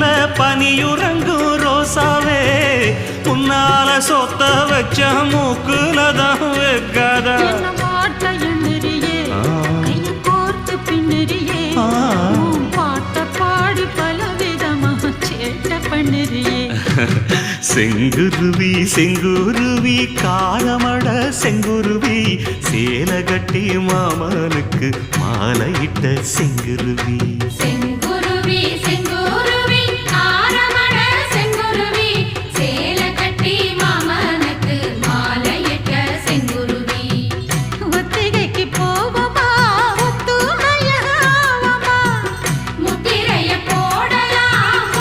மடியில பனியுறங்கும் ரோசாவே உன்னால சொத்த வச்ச மூக்குலதான் வைக்காதா செங்குருவி செங்குருவி காலமட செங்குருவி சேல கட்டி மாமனுக்கு மாலையிட்ட செங்குருவி.